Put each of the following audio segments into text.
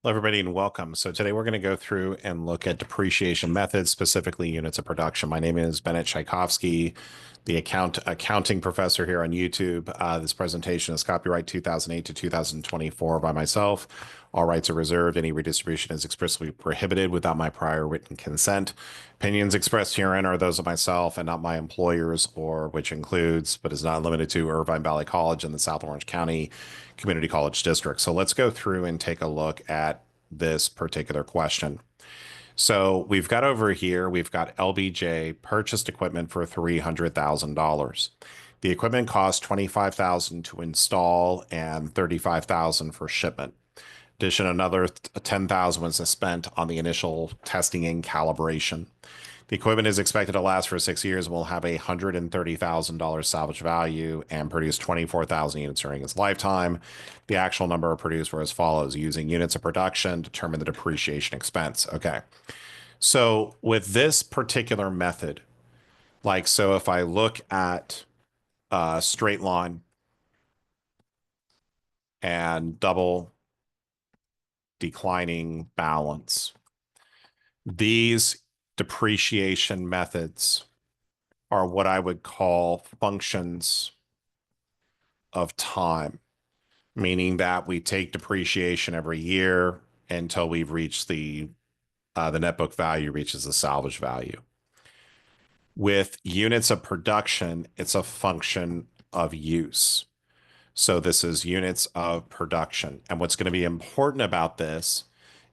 Hello, everybody, and welcome. So today we're going to go through and look at depreciation methods, specifically units of production. My name is Bennett Tchaikovsky, the accounting professor here on YouTube. This presentation is copyright 2008 to 2024 by myself. All rights are reserved. Any redistribution is expressly prohibited without my prior written consent. Opinions expressed herein are those of myself and not my employers, or which includes, but is not limited to, Irvine Valley College in the South Orange County Community College District. So let's go through and take a look at this particular question. So we've got over here, we've got LBJ purchased equipment for $300,000. The equipment cost $25,000 to install and $35,000 for shipment. Addition, another $10,000 was spent on the initial testing and calibration. The equipment is expected to last for 6 years and will have a $130,000 salvage value and produce 24,000 units during its lifetime. The actual number produced were as follows: using units of production, determine the depreciation expense. Okay. So with this particular method, so if I look at straight line and double declining balance, these depreciation methods are what I would call functions of time, meaning that we take depreciation every year until we've reached the net book value reaches the salvage value. With units of production, it's a function of use. So this is units of production. And what's going to be important about this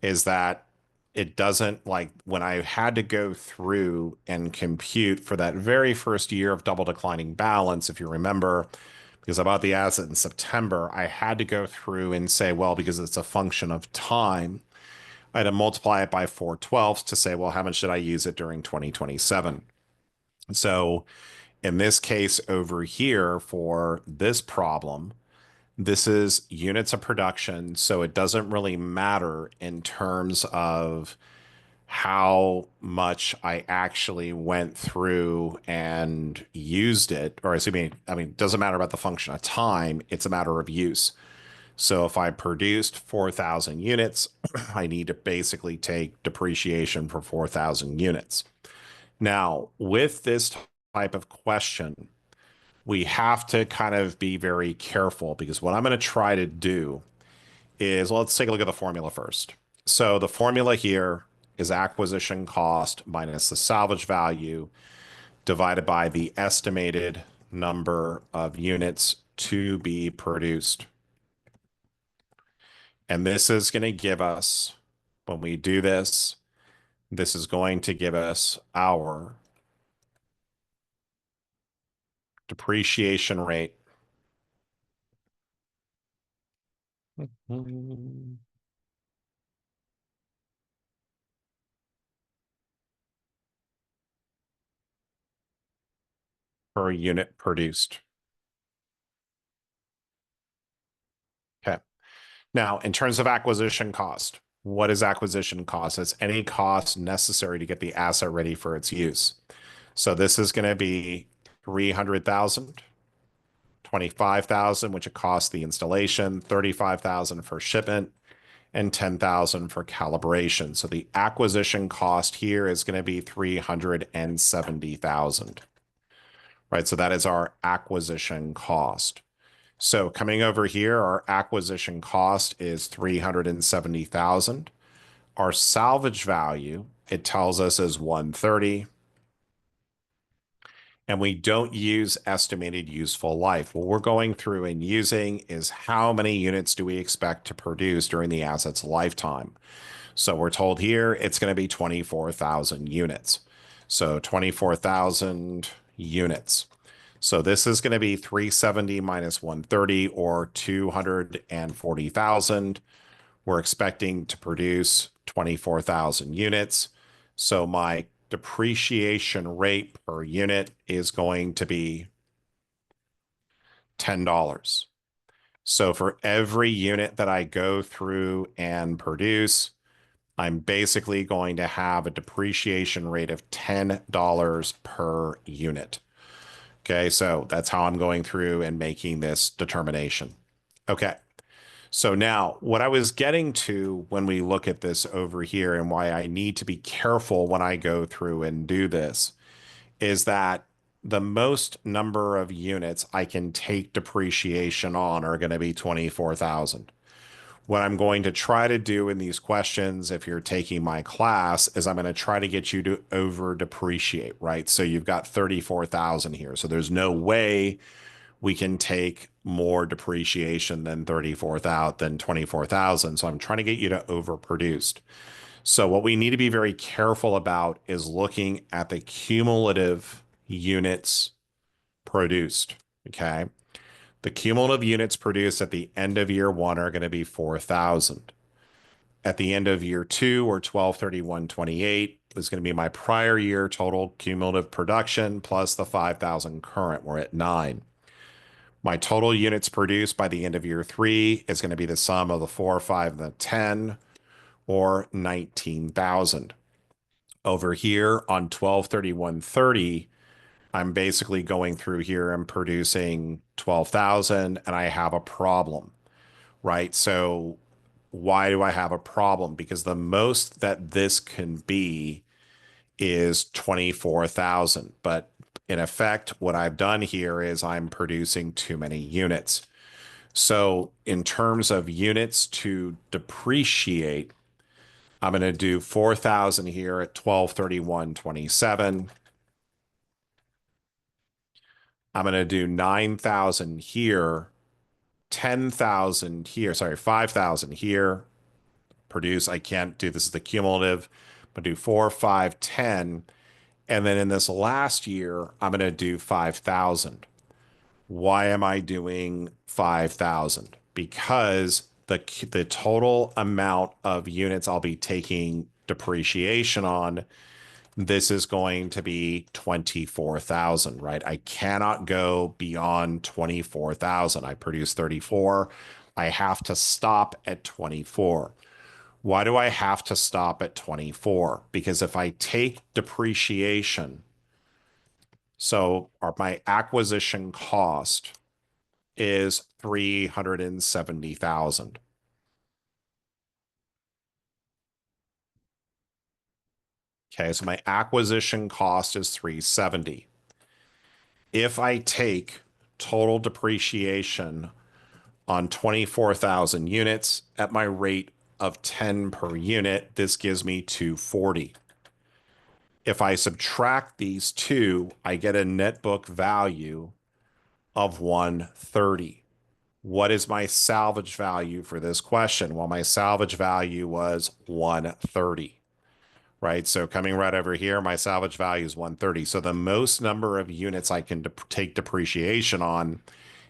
is that it doesn't, like when I had to go through and compute for that very first year of double declining balance, if you remember, because I bought the asset in September, I had to go through and say, well, because it's a function of time, I had to multiply it by 4/12 to say, well, how much did I use it during 2027? So in this case over here for this problem, this is units of production. So it doesn't really matter in terms of how much I actually went through and used it, or it doesn't matter about the function of time. It's a matter of use. So if I produced 4,000 units, I need to basically take depreciation for 4,000 units. Now, with this type of question, we have to kind of be very careful, because what I'm going to try to do is, well, let's take a look at the formula first. So the formula here is acquisition cost minus the salvage value divided by the estimated number of units to be produced. And this is going to give us, when we do this, this is going to give us our depreciation rate per unit produced. Okay. Now, in terms of acquisition cost, what is acquisition cost? It's any cost necessary to get the asset ready for its use. So this is going to be 300,000, 25,000, which it costs the installation, 35,000 for shipment, and 10,000 for calibration. So the acquisition cost here is going to be 370,000. Right? So that is our acquisition cost. So coming over here, our acquisition cost is 370,000. Our salvage value, it tells us, is 130. And we don't use estimated useful life. What we're going through and using is how many units do we expect to produce during the asset's lifetime. So we're told here it's going to be 24,000 units. So 24,000 units. So this is going to be 370 minus 130, or 240,000. We're expecting to produce 24,000 units. So my depreciation rate per unit is going to be $10. So for every unit that I go through and produce, I'm basically going to have a depreciation rate of $10 per unit. Okay, so that's how I'm going through and making this determination. Okay, So now, what I was getting to when we look at this over here and why I need to be careful when I go through and do this is that the most number of units I can take depreciation on are going to be 24,000. What I'm going to try to do in these questions, if you're taking my class, is I'm going to try to get you to over depreciate, right? So you've got 34,000 here. So there's no way we can take more depreciation than 34,000 than 24,000. So I'm trying to get you to overproduce. So what we need to be very careful about is looking at the cumulative units produced. Okay. The cumulative units produced at the end of year one are going to be 4,000. At the end of year two, or 12/31/28, is going to be my prior year total cumulative production plus the 5,000 current. We're at 9. My total units produced by the end of year three is going to be the sum of the 4, 5, and the 10, or 19,000. Over here on 12/31/30, I'm basically going through here and producing 12,000 and I have a problem, right? So why do I have a problem? Because the most that this can be is 24,000. But in effect, what I've done here is I'm producing too many units. So in terms of units to depreciate, I'm going to do 4,000 here at 12/31/27. I'm going to do 9,000 here, 10,000 here, sorry, 5,000 here. Produce, I can't do this is the cumulative, but do 4, 5, 10. And then in this last year, I'm going to do 5,000. Why am I doing 5,000? Because the total amount of units I'll be taking depreciation on, this is going to be 24,000, right? I cannot go beyond 24,000. I produce 34. I have to stop at 24. Why do I have to stop at 24? Because if I take depreciation, so my acquisition cost is 370,000. Okay, so my acquisition cost is 370. If I take total depreciation on 24,000 units at my rate of 10 per unit, this gives me 240. If I subtract these two, I get a net book value of 130. What is my salvage value for this question? Well, my salvage value was 130, right? So coming right over here, my salvage value is 130. So the most number of units I can take depreciation on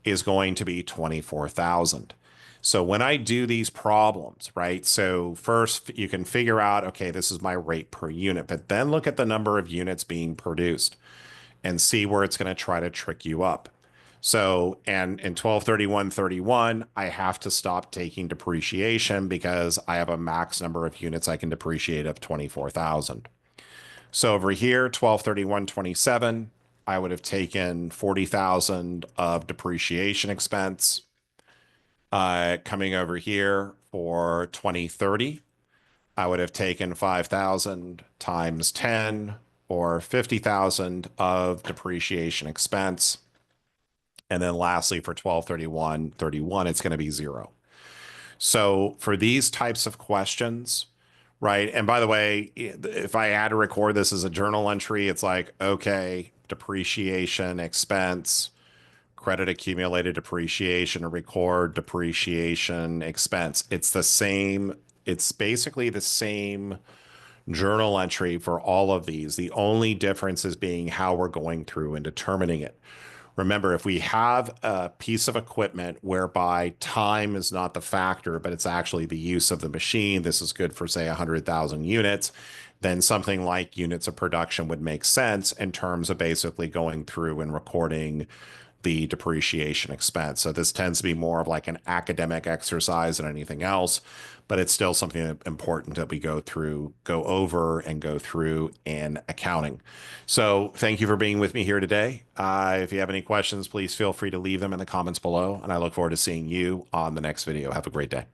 is going to be 24,000. So when I do these problems, right? So first you can figure out, okay, this is my rate per unit, but then look at the number of units being produced and see where it's going to try to trick you up. So, and in 12/31/31, I have to stop taking depreciation because I have a max number of units I can depreciate of 24,000. So over here, 12/31/27, I would have taken 40,000 of depreciation expense. Coming over here for 2030, I would have taken 5,000 times 10, or 50,000 of depreciation expense. And then lastly, for 12/31/31, it's going to be 0. So for these types of questions, right? And by the way, if I had to record this as a journal entry, it's like, okay, depreciation expense, credit accumulated depreciation, record depreciation expense. It's the same, it's basically the same journal entry for all of these. The only difference is being how we're going through and determining it. Remember, if we have a piece of equipment whereby time is not the factor, but it's actually the use of the machine, this is good for, say, 100,000 units, then something like units of production would make sense in terms of basically going through and recording the depreciation expense. So this tends to be more of like an academic exercise than anything else, but it's still something important that we go over and go through in accounting. So thank you for being with me here today. If you have any questions, please feel free to leave them in the comments below, and I look forward to seeing you on the next video. Have a great day.